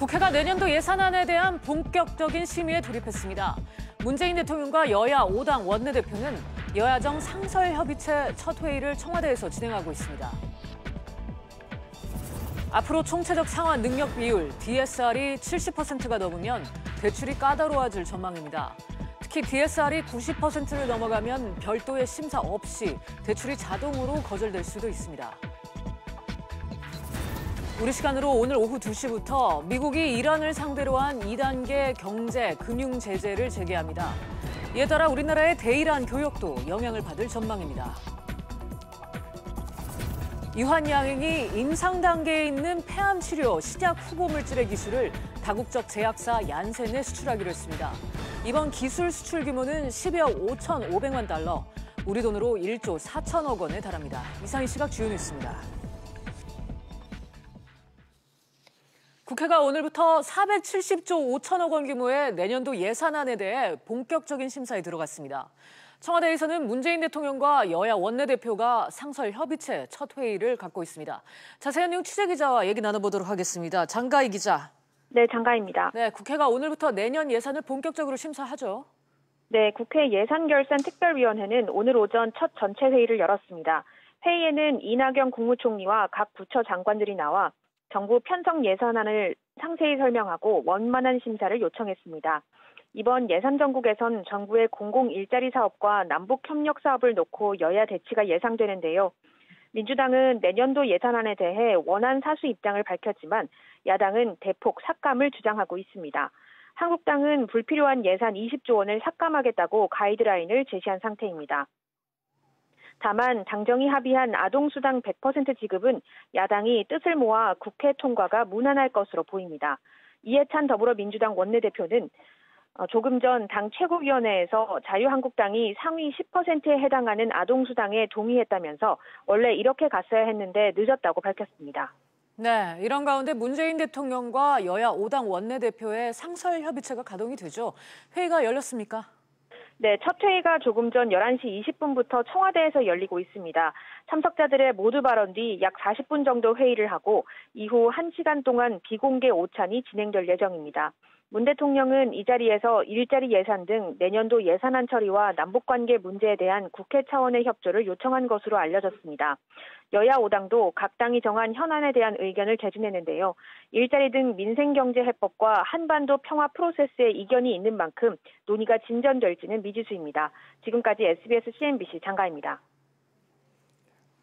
국회가 내년도 예산안에 대한 본격적인 심의에 돌입했습니다. 문재인 대통령과 여야 5당 원내대표는 여야정 상설협의체 첫 회의를 청와대에서 진행하고 있습니다. 앞으로 총체적 상환 능력 비율 DSR이 70%가 넘으면 대출이 까다로워질 전망입니다. 특히 DSR이 90%를 넘어가면 별도의 심사 없이 대출이 자동으로 거절될 수도 있습니다. 우리 시간으로 오늘 오후 2시부터 미국이 이란을 상대로 한 2단계 경제, 금융 제재를 재개합니다. 이에 따라 우리나라의 대이란 교역도 영향을 받을 전망입니다. 이환양행이 임상 단계에 있는 폐암 치료 신약 후보 물질의 기술을 다국적 제약사 얀센에 수출하기로 했습니다. 이번 기술 수출 규모는 12억 5,500만 달러, 우리 돈으로 1조 4천억 원에 달합니다. 이상 이 시각 주요 뉴스입니다. 국회가 오늘부터 470조 5천억 원 규모의 내년도 예산안에 대해 본격적인 심사에 들어갔습니다. 청와대에서는 문재인 대통령과 여야 원내대표가 상설협의체 첫 회의를 갖고 있습니다. 자세한 내용 취재기자와 얘기 나눠보도록 하겠습니다. 장가희 기자. 네, 장가희입니다. 네, 국회가 오늘부터 내년 예산을 본격적으로 심사하죠. 네, 국회 예산결산특별위원회는 오늘 오전 첫 전체 회의를 열었습니다. 회의에는 이낙연 국무총리와 각 부처 장관들이 나와 정부 편성 예산안을 상세히 설명하고 원만한 심사를 요청했습니다. 이번 예산 정국에선 정부의 공공일자리 사업과 남북 협력 사업을 놓고 여야 대치가 예상되는데요. 민주당은 내년도 예산안에 대해 원안 사수 입장을 밝혔지만 야당은 대폭 삭감을 주장하고 있습니다. 한국당은 불필요한 예산 20조 원을 삭감하겠다고 가이드라인을 제시한 상태입니다. 다만 당정이 합의한 아동수당 100% 지급은 야당이 뜻을 모아 국회 통과가 무난할 것으로 보입니다. 이해찬 더불어민주당 원내대표는 조금 전 당 최고위원회에서 자유한국당이 상위 10%에 해당하는 아동수당에 동의했다면서 원래 이렇게 갔어야 했는데 늦었다고 밝혔습니다. 네, 이런 가운데 문재인 대통령과 여야 5당 원내대표의 상설협의체가 가동이 되죠. 회의가 열렸습니까? 네, 첫 회의가 조금 전 11시 20분부터 청와대에서 열리고 있습니다. 참석자들의 모두 발언 뒤 약 40분 정도 회의를 하고 이후 1시간 동안 비공개 오찬이 진행될 예정입니다. 문 대통령은 이 자리에서 일자리 예산 등 내년도 예산안 처리와 남북관계 문제에 대한 국회 차원의 협조를 요청한 것으로 알려졌습니다. 여야 5당도 각 당이 정한 현안에 대한 의견을 개진했는데요. 일자리 등 민생경제 해법과 한반도 평화 프로세스에 이견이 있는 만큼 논의가 진전될지는 미지수입니다. 지금까지 SBS CNBC 장가입니다.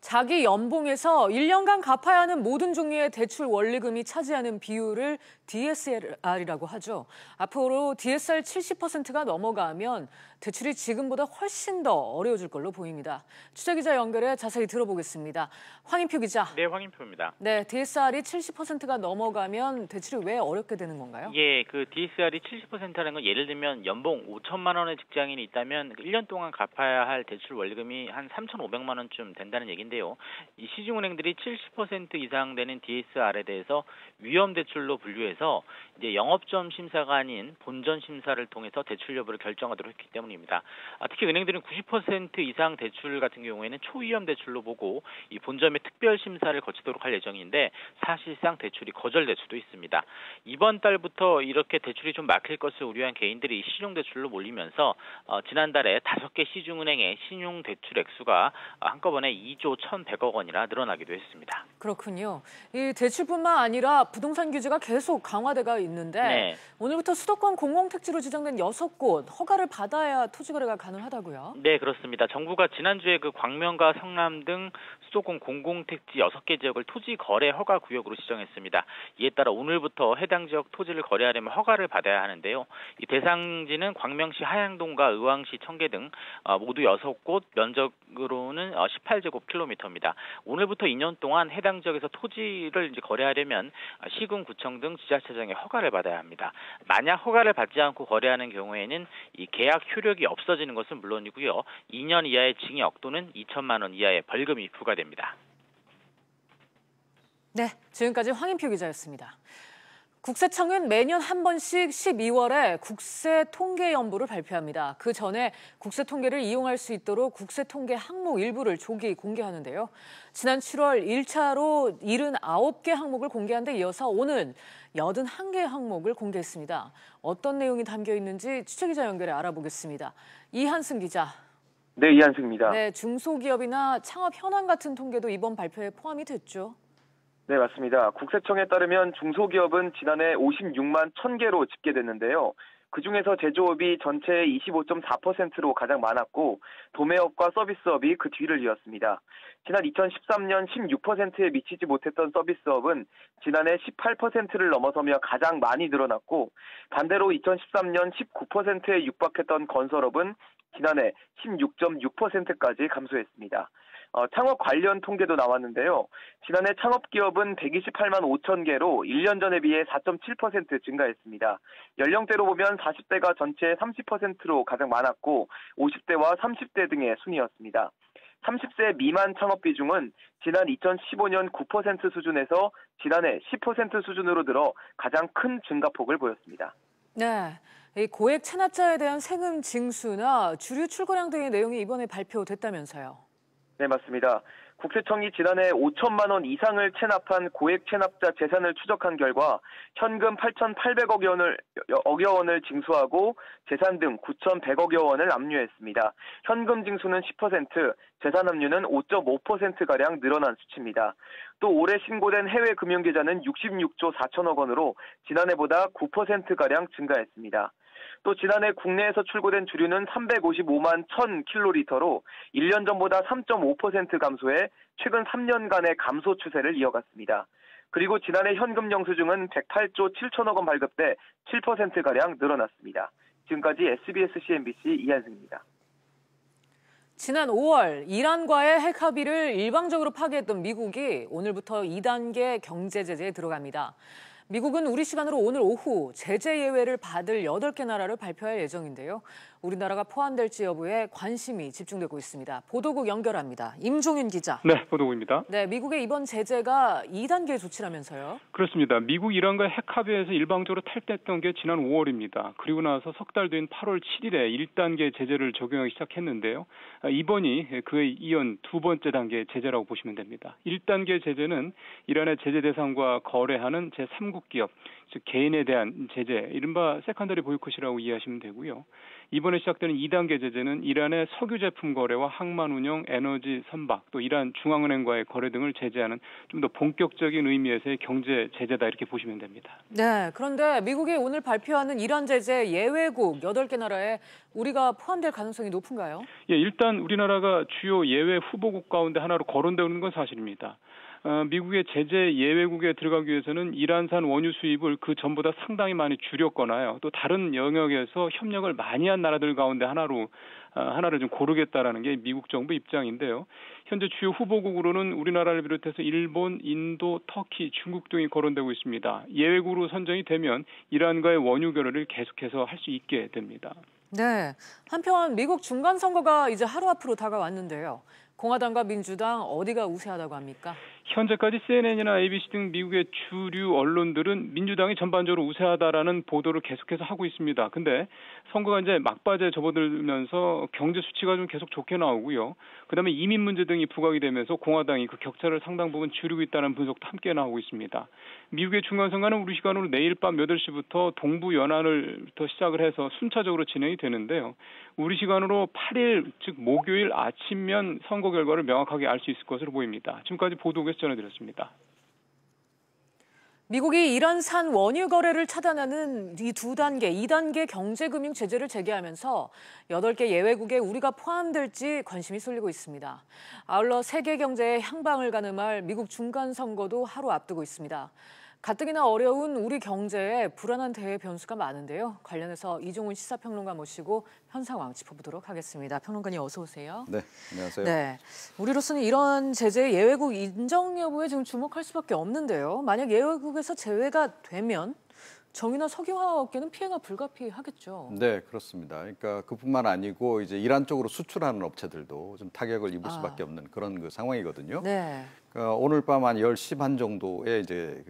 자기 연봉에서 1년간 갚아야 하는 모든 종류의 대출 원리금이 차지하는 비율을 DSR이라고 하죠. 앞으로 DSR 70%가 넘어가면 대출이 지금보다 훨씬 더 어려워질 걸로 보입니다. 취재기자 연결해 자세히 들어보겠습니다. 황인표 기자. 네, 황인표입니다. 네, DSR이 70%가 넘어가면 대출이 왜 어렵게 되는 건가요? 예, 그 DSR이 70%라는 건 예를 들면 연봉 5천만 원의 직장인이 있다면 1년 동안 갚아야 할 대출 원리금이 한 3,500만 원쯤 된다는 얘기인데요. 이 시중은행들이 70% 이상 되는 DSR에 대해서 위험 대출로 분류해서 이제 영업점 심사가 아닌 본전 심사를 통해서 대출 여부를 결정하도록 했기 때문입니다. 특히 은행들은 90% 이상 대출 같은 경우에는 초위험 대출로 보고 이 본점의 특별 심사를 거치도록 할 예정인데 사실상 대출이 거절될 수도 있습니다. 이번 달부터 이렇게 대출이 좀 막힐 것을 우려한 개인들이 신용대출로 몰리면서 지난달에 5개 시중은행의 신용대출 액수가 한꺼번에 2조 1,100억 원이나 늘어나기도 했습니다. 그렇군요. 이 대출뿐만 아니라 부동산 규제가 계속 강화돼가 있는데 네. 오늘부터 수도권 공공택지로 지정된 6곳 허가를 받아야 토지 거래가 가능하다고요? 네, 그렇습니다. 정부가 지난주에 그 광명과 성남 등 수도권 공공택지 6개 지역을 토지 거래 허가 구역으로 지정했습니다. 이에 따라 오늘부터 해당 지역 토지를 거래하려면 허가를 받아야 하는데요. 이 대상지는 광명시 하양동과 의왕시 청계 등 모두 6곳, 면적으로는 18제곱킬로미터입니다. 오늘부터 2년 동안 해당 지역에서 토지를 이제 거래하려면 시군, 구청 등 지자체장의 허가를 받아야 합니다. 만약 허가를 받지 않고 거래하는 경우에는 이 계약 효력이 없어지는 것은 물론이고요. 2년 이하의 징역 또는 2천만 원 이하의 벌금이 부과됩니다. 네, 지금까지 황인표 기자였습니다. 국세청은 매년 한 번씩 12월에 국세 통계 연부를 발표합니다. 그 전에 국세 통계를 이용할 수 있도록 국세 통계 항목 일부를 조기 공개하는데요. 지난 7월 1차로 79개 항목을 공개한 데 이어서 오늘 81개 항목을 공개했습니다. 어떤 내용이 담겨 있는지 취재기자 연결해 알아보겠습니다. 이한승 기자. 네, 이한승입니다. 네, 중소기업이나 창업 현황 같은 통계도 이번 발표에 포함이 됐죠. 네, 맞습니다. 국세청에 따르면 중소기업은 지난해 56만 1,000개로 집계됐는데요. 그중에서 제조업이 전체의 25.4%로 가장 많았고 도매업과 서비스업이 그 뒤를 이었습니다. 지난 2013년 16%에 미치지 못했던 서비스업은 지난해 18%를 넘어서며 가장 많이 늘어났고 반대로 2013년 19%에 육박했던 건설업은 지난해 16.6%까지 감소했습니다. 창업 관련 통계도 나왔는데요. 지난해 창업기업은 128만 5천 개로 1년 전에 비해 4.7% 증가했습니다. 연령대로 보면 40대가 전체의 30%로 가장 많았고 50대와 30대 등의 순이었습니다. 30세 미만 창업 비중은 지난 2015년 9% 수준에서 지난해 10% 수준으로 늘어 가장 큰 증가폭을 보였습니다. 네, 이 고액 체납자에 대한 세금 징수나 주류 출고량 등의 내용이 이번에 발표됐다면서요. 네, 맞습니다. 국세청이 지난해 5천만 원 이상을 체납한 고액 체납자 재산을 추적한 결과 현금 8,800억 원을 징수하고 재산 등 9,100억여 원을 압류했습니다. 현금 징수는 10%, 재산 압류는 5.5%가량 늘어난 수치입니다. 또 올해 신고된 해외 금융계좌는 66조 4천억 원으로 지난해보다 9%가량 증가했습니다. 또 지난해 국내에서 출고된 주류는 355만 1,000킬로리터로 1년 전보다 3.5% 감소해 최근 3년간의 감소 추세를 이어갔습니다. 그리고 지난해 현금 영수증은 108조 7천억 원 발급돼 7%가량 늘어났습니다. 지금까지 SBS CNBC 이한승입니다. 지난 5월 이란과의 핵 합의를 일방적으로 파기했던 미국이 오늘부터 2단계 경제 제재에 들어갑니다. 미국은 우리 시간으로 오늘 오후 제재 예외를 받을 8개 나라를 발표할 예정인데요. 우리나라가 포함될지 여부에 관심이 집중되고 있습니다. 보도국 연결합니다. 임종윤 기자. 네, 보도국입니다. 네, 미국의 이번 제재가 2단계 조치라면서요? 그렇습니다. 미국 이란과 핵 합의에서 일방적으로 탈퇴했던 게 지난 5월입니다. 그리고 나서 석 달 뒤인 8월 7일에 1단계 제재를 적용하기 시작했는데요. 이번이 그에 이은 두 번째 단계의 제재라고 보시면 됩니다. 1단계 제재는 이란의 제재 대상과 거래하는 제3국 기업, 즉 개인에 대한 제재, 이른바 세컨더리 보이콧이라고 이해하시면 되고요. 이번에 시작되는 2단계 제재는 이란의 석유 제품 거래와 항만 운영, 에너지 선박, 또 이란 중앙은행과의 거래 등을 제재하는 좀 더 본격적인 의미에서의 경제 제재다 이렇게 보시면 됩니다. 네, 그런데 미국이 오늘 발표하는 이란 제재 예외국 8개 나라에 우리가 포함될 가능성이 높은가요? 예, 일단 우리나라가 주요 예외 후보국 가운데 하나로 거론되는 건 사실입니다. 미국의 제재 예외국에 들어가기 위해서는 이란산 원유 수입을 그 전보다 상당히 많이 줄였거나요. 또 다른 영역에서 협력을 많이 한 나라들 가운데 하나를 좀 고르겠다라는 게 미국 정부 입장인데요. 현재 주요 후보국으로는 우리나라를 비롯해서 일본, 인도, 터키, 중국 등이 거론되고 있습니다. 예외국으로 선정이 되면 이란과의 원유 거래를 계속해서 할 수 있게 됩니다. 네, 한편 미국 중간 선거가 이제 하루 앞으로 다가왔는데요. 공화당과 민주당 어디가 우세하다고 합니까? 현재까지 CNN이나 ABC 등 미국의 주류 언론들은 민주당이 전반적으로 우세하다라는 보도를 계속해서 하고 있습니다. 근데 선거가 이제 막바지에 접어들면서 경제 수치가 좀 계속 좋게 나오고요. 그다음에 이민 문제 등이 부각이 되면서 공화당이 그 격차를 상당 부분 줄이고 있다는 분석도 함께 나오고 있습니다. 미국의 중간선거는 우리 시간으로 내일 밤 8시부터 동부 연안을부터 시작을 해서 순차적으로 진행이 되는데요. 우리 시간으로 8일, 즉 목요일 아침면 선거 결과를 명확하게 알 수 있을 것으로 보입니다. 지금까지 보도국에서 전해드렸습니다. 미국이 이란산 원유 거래를 차단하는 이 2단계, 2단계 경제금융 제재를 재개하면서 8개 예외국에 우리가 포함될지 관심이 쏠리고 있습니다. 아울러 세계 경제에 향방을 가늠할 미국 중간 선거도 하루 앞두고 있습니다. 가뜩이나 어려운 우리 경제에 불안한 대외 변수가 많은데요. 관련해서 이종훈 시사평론가 모시고 현 상황 짚어보도록 하겠습니다. 평론가님 어서 오세요. 네, 안녕하세요. 네, 우리로서는 이런 제재 예외국 인정 여부에 지금 주목할 수밖에 없는데요. 만약 예외국에서 제외가 되면 정유나 석유화학업계는 피해가 불가피하겠죠. 네, 그렇습니다. 그러니까 그뿐만 아니고 이제 이란 쪽으로 수출하는 업체들도 좀 타격을 입을 수밖에 없는 그런 상황이거든요. 네. 그러니까 오늘 밤 한 10시 반 정도에 이제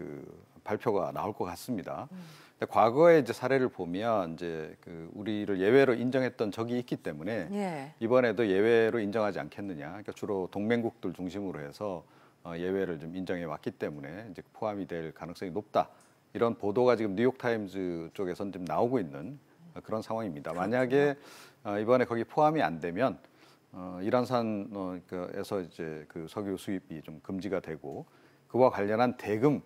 발표가 나올 것 같습니다. 근데 과거의 이제 사례를 보면 이제 그 우리를 예외로 인정했던 적이 있기 때문에 예. 이번에도 예외로 인정하지 않겠느냐. 그러니까 주로 동맹국들 중심으로 해서 예외를 좀 인정해 왔기 때문에 이제 포함이 될 가능성이 높다. 이런 보도가 지금 뉴욕타임즈 쪽에서는 좀 나오고 있는 그런 상황입니다. 만약에 이번에 거기 포함이 안 되면 이란산에서 이제 그 석유 수입이 좀 금지가 되고 그와 관련한 대금이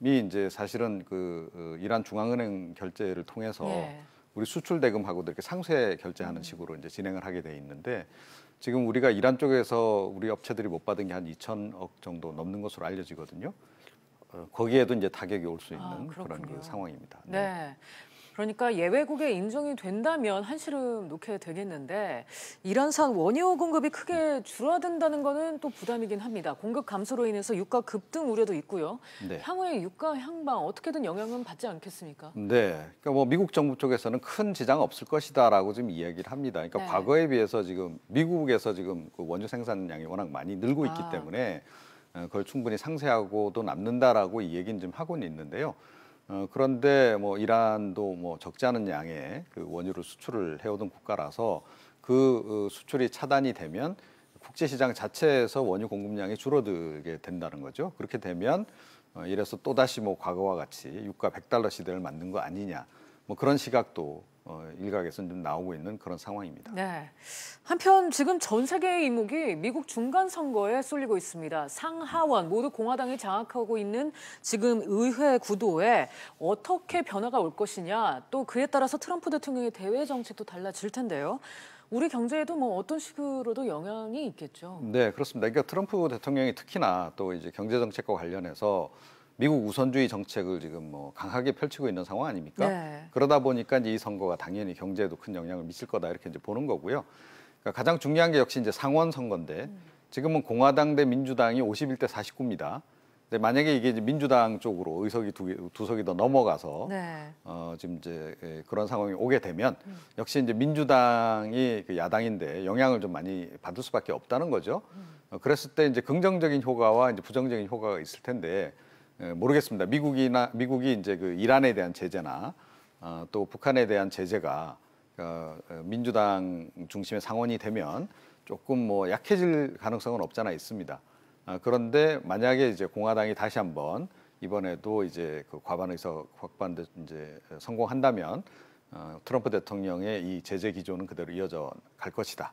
이제 사실은 그 이란 중앙은행 결제를 통해서 예. 우리 수출 대금하고도 이렇게 상쇄 결제하는 식으로 이제 진행을 하게 돼 있는데 지금 우리가 이란 쪽에서 우리 업체들이 못 받은 게 한 2천억 정도 넘는 것으로 알려지거든요. 거기에도 이제 타격이 올 수 있는 그런 그 상황입니다. 네. 그러니까 예외국에 인정이 된다면 한시름 놓게 되겠는데 이란산 원유 공급이 크게 줄어든다는 거는 또 부담이긴 합니다. 공급 감소로 인해서 유가 급등 우려도 있고요. 네. 향후에 유가 향방 어떻게든 영향은 받지 않겠습니까? 네, 그러니까 뭐 미국 정부 쪽에서는 큰 지장 없을 것이다라고 지금 이야기를 합니다. 그러니까 네. 과거에 비해서 지금 미국에서 지금 그 원유 생산량이 워낙 많이 늘고 있기 때문에 그걸 충분히 상쇄하고도 남는다라고 이 얘기는 좀 하고는 있는데요. 그런데 뭐 이란도 뭐 적지 않은 양의 그 원유를 수출을 해오던 국가라서 그 수출이 차단이 되면 국제 시장 자체에서 원유 공급량이 줄어들게 된다는 거죠. 그렇게 되면 이래서 또 다시 뭐 과거와 같이 유가 $100 시대를 맞는 거 아니냐. 뭐 그런 시각도 일각에서는 좀 나오고 있는 그런 상황입니다. 네. 한편 지금 전 세계의 이목이 미국 중간 선거에 쏠리고 있습니다. 상하원 모두 공화당이 장악하고 있는 지금 의회 구도에 어떻게 변화가 올 것이냐, 또 그에 따라서 트럼프 대통령의 대외 정책도 달라질 텐데요. 우리 경제에도 뭐 어떤 식으로도 영향이 있겠죠. 네, 그렇습니다. 그러니까 트럼프 대통령이 특히나 또 이제 경제 정책과 관련해서 미국 우선주의 정책을 지금 뭐 강하게 펼치고 있는 상황 아닙니까? 네. 그러다 보니까 이제 이 선거가 당연히 경제에도 큰 영향을 미칠 거다 이렇게 이제 보는 거고요. 그러니까 가장 중요한 게 역시 이제 상원 선거인데 지금은 공화당 대 민주당이 51대 49입니다. 근데 만약에 이게 이제 민주당 쪽으로 의석이 두 석이 더 넘어가서 네. 지금 이제 그런 상황이 오게 되면 역시 이제 민주당이 그 야당인데 영향을 좀 많이 받을 수밖에 없다는 거죠. 그랬을 때 이제 긍정적인 효과와 이제 부정적인 효과가 있을 텐데. 모르겠습니다. 미국이 이제 그 이란에 대한 제재나 또 북한에 대한 제재가 민주당 중심의 상원이 되면 조금 뭐 약해질 가능성은 없잖아 있습니다. 그런데 만약에 이제 공화당이 다시 한번 이번에도 이제 그 과반 의석 확보하는데 이제 성공한다면 트럼프 대통령의 이 제재 기조는 그대로 이어져 갈 것이다.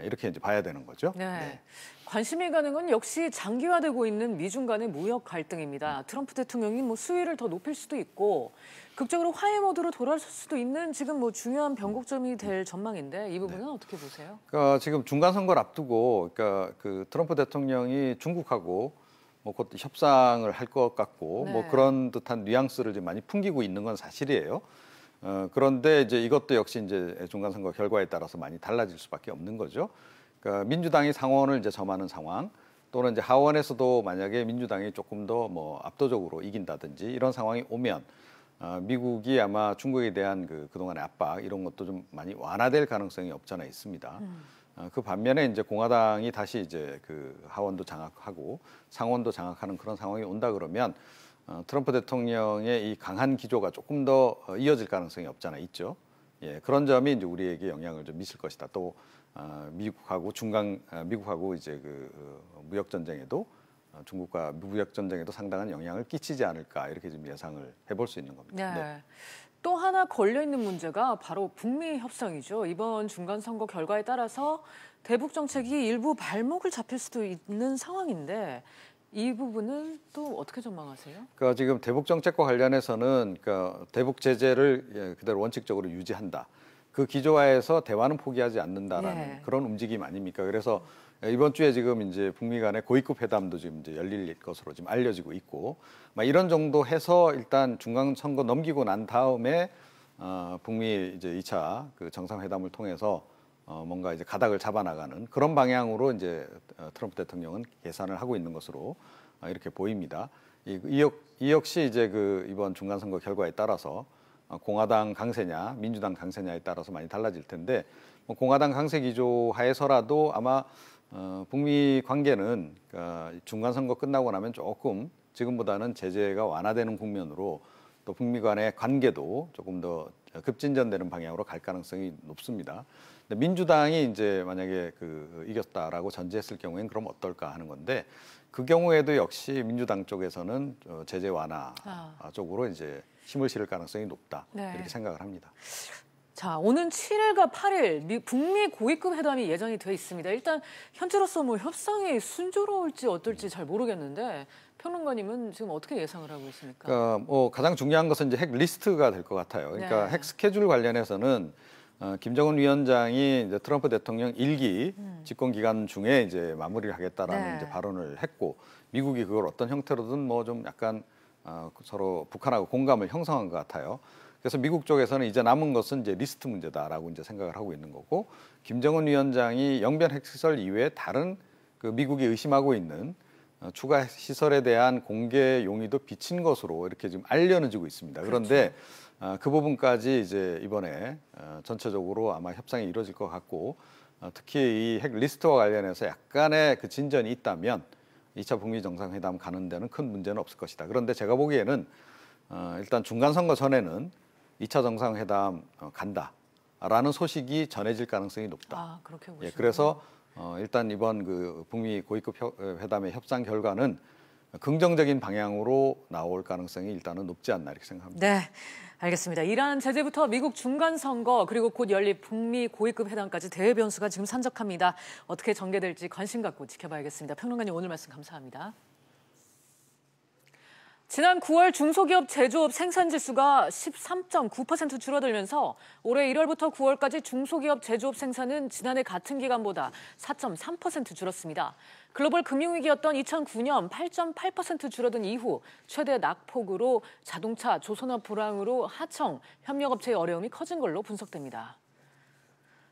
이렇게 이제 봐야 되는 거죠. 네. 네. 관심이 가는 건 역시 장기화되고 있는 미중 간의 무역 갈등입니다. 트럼프 대통령이 뭐 수위를 더 높일 수도 있고 극적으로 화해 모드로 돌아설 수도 있는 지금 뭐 중요한 변곡점이 될 전망인데 이 부분은 어떻게 보세요? 그러니까 지금 중간 선거를 앞두고 그러니까 그 트럼프 대통령이 중국하고 뭐 곧 협상을 할 것 같고 네. 뭐 그런 듯한 뉘앙스를 지금 많이 풍기고 있는 건 사실이에요. 그런데 이제 이것도 역시 이제 중간 선거 결과에 따라서 많이 달라질 수밖에 없는 거죠. 그러니까 민주당이 상원을 이제 점하는 상황 또는 이제 하원에서도 만약에 민주당이 조금 더 뭐 압도적으로 이긴다든지 이런 상황이 오면 미국이 아마 중국에 대한 그동안의 압박 이런 것도 좀 많이 완화될 가능성이 없잖아 있습니다. 그 반면에 이제 공화당이 다시 이제 그 하원도 장악하고 상원도 장악하는 그런 상황이 온다 그러면 트럼프 대통령의 이 강한 기조가 조금 더 이어질 가능성이 없잖아 있죠. 예, 그런 점이 이제 우리에게 영향을 좀 미칠 것이다. 또 미국하고 이제 그 무역 전쟁에도 중국과 무역 전쟁에도 상당한 영향을 끼치지 않을까 이렇게 좀 예상을 해볼 수 있는 겁니다. 네. 네. 또 하나 걸려 있는 문제가 바로 북미 협상이죠. 이번 중간 선거 결과에 따라서 대북 정책이 일부 발목을 잡힐 수도 있는 상황인데 이 부분은 또 어떻게 전망하세요? 그러니까 지금 대북 정책과 관련해서는 그러니까 대북 제재를 그대로 원칙적으로 유지한다. 그 기조하에서 대화는 포기하지 않는다라는 네. 그런 움직임 아닙니까? 그래서 이번 주에 지금 이제 북미 간의 고위급 회담도 지금 이제 열릴 것으로 지금 알려지고 있고, 막 이런 정도 해서 일단 중간 선거 넘기고 난 다음에 북미 이제 2차 그 정상회담을 통해서 뭔가 이제 가닥을 잡아나가는 그런 방향으로 이제 트럼프 대통령은 계산을 하고 있는 것으로 이렇게 보입니다. 이 역시 이제 그 이번 중간 선거 결과에 따라서 공화당 강세냐 민주당 강세냐에 따라서 많이 달라질 텐데 뭐 공화당 강세 기조 하에서라도 아마 북미 관계는 그러니까 중간 선거 끝나고 나면 조금 지금보다는 제재가 완화되는 국면으로 또 북미 간의 관계도 조금 더 급진전되는 방향으로 갈 가능성이 높습니다. 근데 민주당이 이제 만약에 이겼다라고 전제했을 경우에는 그럼 어떨까 하는 건데 그 경우에도 역시 민주당 쪽에서는 제재 완화 쪽으로 이제 힘을 실을 가능성이 높다 이렇게 생각을 합니다. 자, 오는 7일과 8일 북미 고위급 회담이 예정이 돼 있습니다. 일단 현재로서 뭐 협상이 순조로울지 어떨지 잘 모르겠는데 평론가님은 지금 어떻게 예상을 하고 있습니까? 그러니까 뭐 가장 중요한 것은 이제 핵 리스트가 될 것 같아요. 그러니까 핵 스케줄 관련해서는 김정은 위원장이 이제 트럼프 대통령 1기 집권 기간 중에 이제 마무리를 하겠다라는 이제 발언을 했고 미국이 그걸 어떤 형태로든 뭐 좀 약간 서로 북한하고 공감을 형성한 것 같아요. 그래서 미국 쪽에서는 이제 남은 것은 이제 리스트 문제다라고 이제 생각을 하고 있는 거고 김정은 위원장이 영변 핵시설 이외에 다른 미국이 의심하고 있는 추가 시설에 대한 공개 용의도 비친 것으로 이렇게 지금 알려지고 있습니다. 그런데 그 부분까지 이제 이번에 전체적으로 아마 협상이 이루어질 것 같고 특히 이 핵 리스트와 관련해서 약간의 그 진전이 있다면 2차 북미 정상회담 가는 데는 큰 문제는 없을 것이다. 그런데 제가 보기에는 일단 중간 선거 전에는 2차 정상회담 간다라는 소식이 전해질 가능성이 높다. 그렇게 보시면. 예, 그래서 일단 이번 북미 고위급 회담의 협상 결과는 긍정적인 방향으로 나올 가능성이 일단은 높지 않나 이렇게 생각합니다. 네, 알겠습니다. 이란 제재부터 미국 중간 선거 그리고 곧 열릴 북미 고위급 회담까지 대변수가 지금 산적합니다. 어떻게 전개될지 관심 갖고 지켜봐야겠습니다. 평론가님 오늘 말씀 감사합니다. 지난 9월 중소기업 제조업 생산지수가 13.9% 줄어들면서 올해 1월부터 9월까지 중소기업 제조업 생산은 지난해 같은 기간보다 4.3% 줄었습니다. 글로벌 금융위기였던 2009년 8.8% 줄어든 이후 최대 낙폭으로 자동차, 조선업 불황으로 하청, 협력업체의 어려움이 커진 걸로 분석됩니다.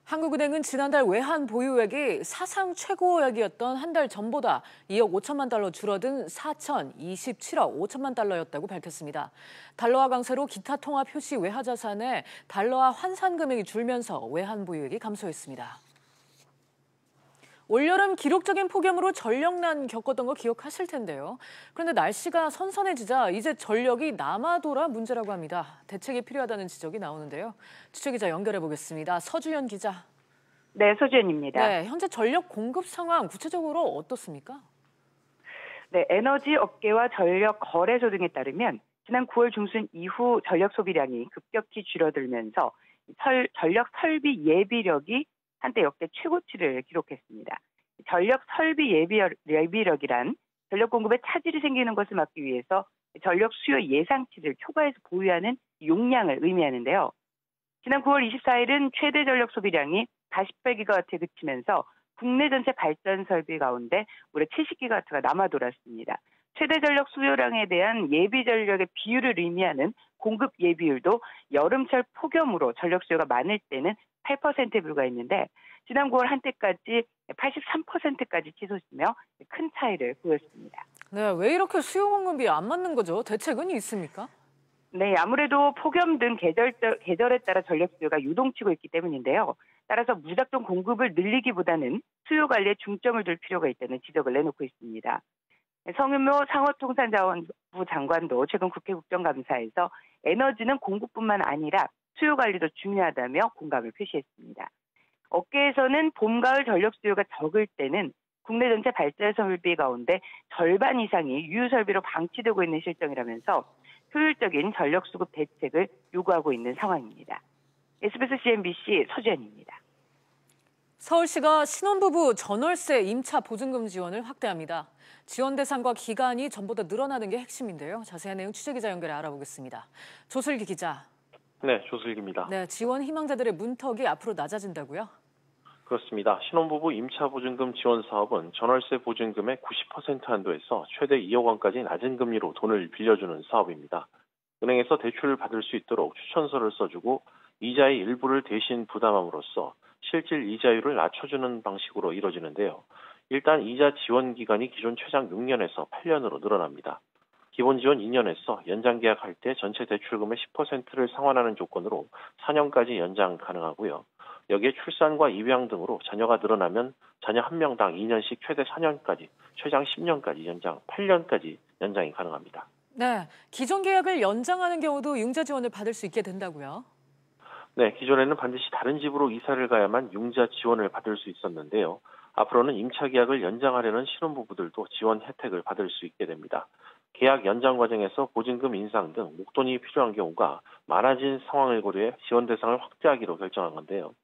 한국은행은 지난달 외환 보유액이 사상 최고액이었던 한 달 전보다 2억 5천만 달러 줄어든 4,027억 5천만 달러였다고 밝혔습니다. 달러화 강세로 기타 통화 표시 외화 자산의 달러화 환산 금액이 줄면서 외환 보유액이 감소했습니다. 올여름 기록적인 폭염으로 전력난 겪었던 거 기억하실 텐데요. 그런데 날씨가 선선해지자 이제 전력이 남아돌아 문제라고 합니다. 대책이 필요하다는 지적이 나오는데요. 취재기자 연결해 보겠습니다. 서주연 기자. 네, 서주연입니다. 네, 현재 전력 공급 상황 구체적으로 어떻습니까? 네, 에너지 업계와 전력 거래소 등에 따르면 지난 9월 중순 이후 전력 소비량이 급격히 줄어들면서 전력 설비 예비력이 한때 역대 최고치를 기록했습니다. 전력 설비 예비력이란 전력 공급에 차질이 생기는 것을 막기 위해서 전력 수요 예상치를 초과해서 보유하는 용량을 의미하는데요. 지난 9월 24일은 최대 전력 소비량이 48기가와트에 그치면서 국내 전체 발전 설비 가운데 무려 70기가와트가 남아돌았습니다. 최대 전력 수요량에 대한 예비 전력의 비율을 의미하는 공급 예비율도 여름철 폭염으로 전력 수요가 많을 때는 8%에 불과했는데 지난 9월 한때까지 83%까지 치솟으며 큰 차이를 보였습니다. 네, 왜 이렇게 수요 공급이 안 맞는 거죠? 대책은 있습니까? 네, 아무래도 폭염 등 계절에 따라 전력 수요가 유동치고 있기 때문인데요. 따라서 무작정 공급을 늘리기보다는 수요 관리에 중점을 둘 필요가 있다는 지적을 내놓고 있습니다. 성윤모 상호통상자원부 장관도 최근 국회 국정감사에서 에너지는 공급뿐만 아니라 수요 관리도 중요하다며 공감을 표시했습니다. 업계에서는 봄, 가을 전력 수요가 적을 때는 국내 전체 발전 설비 가운데 절반 이상이 유유 설비로 방치되고 있는 실정이라면서 효율적인 전력 수급 대책을 요구하고 있는 상황입니다. SBS CNBC 서주연입니다. 서울시가 신혼부부 전월세 임차 보증금 지원을 확대합니다. 지원 대상과 기간이 전보다 늘어나는 게 핵심인데요. 자세한 내용 취재기자 연결해 알아보겠습니다. 조슬기 기자. 네, 조슬기입니다. 네, 지원 희망자들의 문턱이 앞으로 낮아진다고요? 그렇습니다. 신혼부부 임차 보증금 지원 사업은 전월세 보증금의 90% 한도에서 최대 2억 원까지 낮은 금리로 돈을 빌려주는 사업입니다. 은행에서 대출을 받을 수 있도록 추천서를 써주고 이자의 일부를 대신 부담함으로써 실질 이자율을 낮춰주는 방식으로 이뤄지는데요. 일단 이자 지원 기간이 기존 최장 6년에서 8년으로 늘어납니다. 기본 지원 2년에서 연장 계약할 때 전체 대출금의 10%를 상환하는 조건으로 4년까지 연장 가능하고요. 여기에 출산과 입양 등으로 자녀가 늘어나면 자녀 한 명당 2년씩 최대 4년까지, 최장 10년까지 연장, 8년까지 연장이 가능합니다. 네, 기존 계약을 연장하는 경우도 융자 지원을 받을 수 있게 된다고요? 네, 기존에는 반드시 다른 집으로 이사를 가야만 융자 지원을 받을 수 있었는데요. 앞으로는 임차 계약을 연장하려는 신혼부부들도 지원 혜택을 받을 수 있게 됩니다. 계약 연장 과정에서 보증금 인상 등 목돈이 필요한 경우가 많아진 상황을 고려해 지원 대상을 확대하기로 결정한 건데요.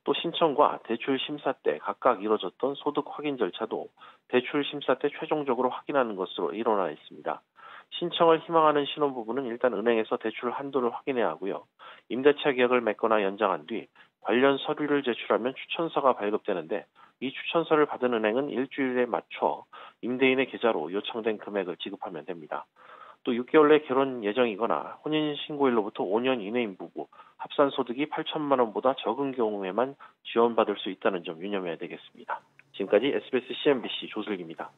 또 신청과 대출 심사 때 각각 이뤄졌던 소득 확인 절차도 대출 심사 때 최종적으로 확인하는 것으로 일어나 있습니다. 신청을 희망하는 신혼부부는 일단 은행에서 대출 한도를 확인해야 하고요. 임대차 계약을 맺거나 연장한 뒤 관련 서류를 제출하면 추천서가 발급되는데 이 추천서를 받은 은행은 일주일에 맞춰 임대인의 계좌로 요청된 금액을 지급하면 됩니다. 또 6개월 내 결혼 예정이거나 혼인신고일로부터 5년 이내인 부부, 합산 소득이 8천만 원보다 적은 경우에만 지원받을 수 있다는 점 유념해야 되겠습니다. 지금까지 SBS CNBC 조슬기입니다.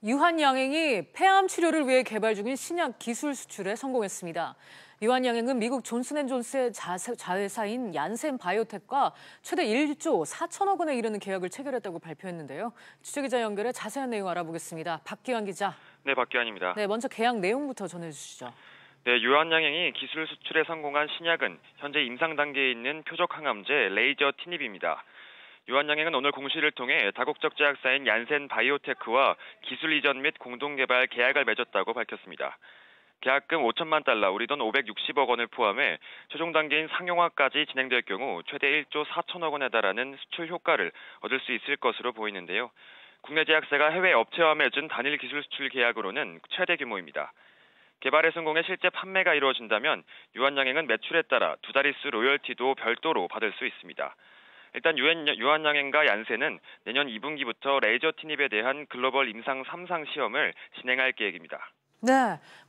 유한양행이 폐암 치료를 위해 개발 중인 신약 기술 수출에 성공했습니다. 유한양행은 미국 존슨앤존스의 자회사인 얀센 바이오텍과 최대 1조 4천억 원에 이르는 계약을 체결했다고 발표했는데요. 취재기자 연결해 자세한 내용 알아보겠습니다. 박기환 기자. 네, 박기환입니다. 네, 먼저 계약 내용부터 전해주시죠. 네, 유한양행이 기술 수출에 성공한 신약은 현재 임상 단계에 있는 표적 항암제 레이저 티닙입니다. 유한양행은 오늘 공시를 통해 다국적 제약사인 얀센 바이오테크와 기술 이전 및 공동 개발 계약을 맺었다고 밝혔습니다. 계약금 5천만 달러, 우리 돈 560억 원을 포함해 최종 단계인 상용화까지 진행될 경우 최대 1조 4천억 원에 달하는 수출 효과를 얻을 수 있을 것으로 보이는데요. 국내 제약사가 해외 업체와 맺은 단일 기술 수출 계약으로는 최대 규모입니다. 개발에 성공해 실제 판매가 이루어진다면 유한양행은 매출에 따라 두 자릿수 로열티도 별도로 받을 수 있습니다. 일단 유한양행과 얀센은 내년 2분기부터 레이저 티닙에 대한 글로벌 임상 3상 시험을 진행할 계획입니다. 네,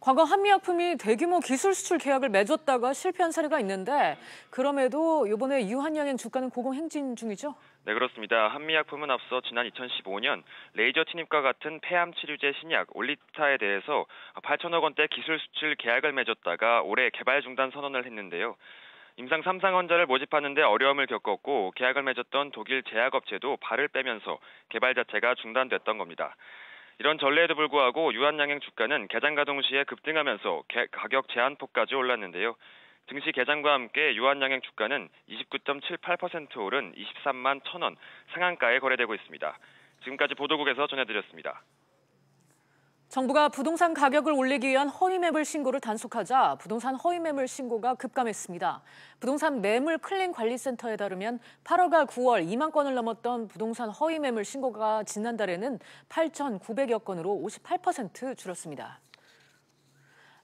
과거 한미약품이 대규모 기술 수출 계약을 맺었다가 실패한 사례가 있는데 그럼에도 이번에 유한양행 주가는 고공행진 중이죠? 네, 그렇습니다. 한미약품은 앞서 지난 2015년 레이저 티닙과 같은 폐암 치료제 신약 올리타에 대해서 8천억 원대 기술 수출 계약을 맺었다가 올해 개발 중단 선언을 했는데요. 임상 3상 환자를 모집하는 데 어려움을 겪었고 계약을 맺었던 독일 제약업체도 발을 빼면서 개발 자체가 중단됐던 겁니다. 이런 전례에도 불구하고 유한양행 주가는 개장 가동 시에 급등하면서 가격 제한폭까지 올랐는데요. 증시 개장과 함께 유한양행 주가는 29.78% 오른 23만 1,000원 상한가에 거래되고 있습니다. 지금까지 보도국에서 전해드렸습니다. 정부가 부동산 가격을 올리기 위한 허위 매물 신고를 단속하자 부동산 허위 매물 신고가 급감했습니다. 부동산 매물 클린 관리센터에 따르면 8월과 9월 2만 건을 넘었던 부동산 허위 매물 신고가 지난달에는 8,900여 건으로 58% 줄었습니다.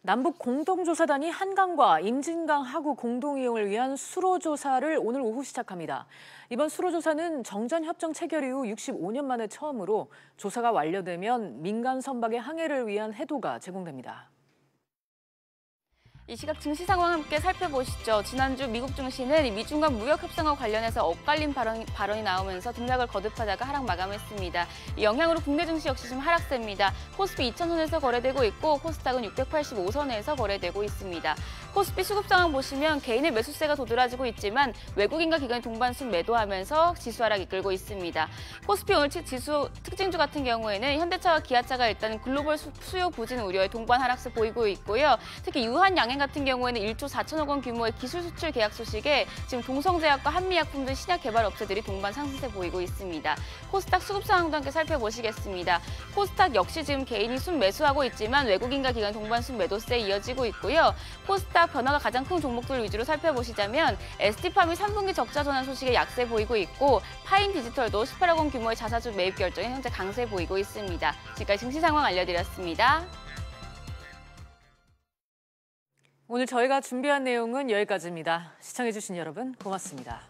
남북 공동조사단이 한강과 임진강 하구 공동이용을 위한 수로조사를 오늘 오후 시작합니다. 이번 수로조사는 정전협정 체결 이후 65년 만에 처음으로 조사가 완료되면 민간 선박의 항해를 위한 해도가 제공됩니다. 이 시각 증시 상황 함께 살펴보시죠. 지난주 미국 증시는 미중 간 무역 협상과 관련해서 엇갈린 발언이 나오면서 등락을 거듭하다가 하락 마감했습니다. 이 영향으로 국내 증시 역시 지금 하락세입니다. 코스피 2,000선에서 거래되고 있고 코스닥은 685선에서 거래되고 있습니다. 코스피 수급 상황 보시면 개인의 매수세가 도드라지고 있지만 외국인과 기관이 동반순 매도하면서 지수 하락 이끌고 있습니다. 코스피 오늘 지수 특징주 같은 경우에는 현대차와 기아차가 일단 글로벌 수요 부진 우려에 동반 하락세 보이고 있고요. 특히 유한양행 같은 경우에는 1조 4천억 원 규모의 기술 수출 계약 소식에 지금 동성제약과 한미약품 등 신약 개발 업체들이 동반 상승세 보이고 있습니다. 코스닥 수급 상황도 함께 살펴보시겠습니다. 코스닥 역시 지금 개인이 순 매수하고 있지만 외국인과 기관 동반 순 매도세 이어지고 있고요. 코스닥 변화가 가장 큰 종목들 위주로 살펴보시자면 ST팜이 3분기 적자 전환 소식에 약세 보이고 있고 파인 디지털도 18억 원 규모의 자사주 매입 결정에 현재 강세 보이고 있습니다. 지금까지 증시 상황 알려드렸습니다. 오늘 저희가 준비한 내용은 여기까지입니다. 시청해주신 여러분 고맙습니다.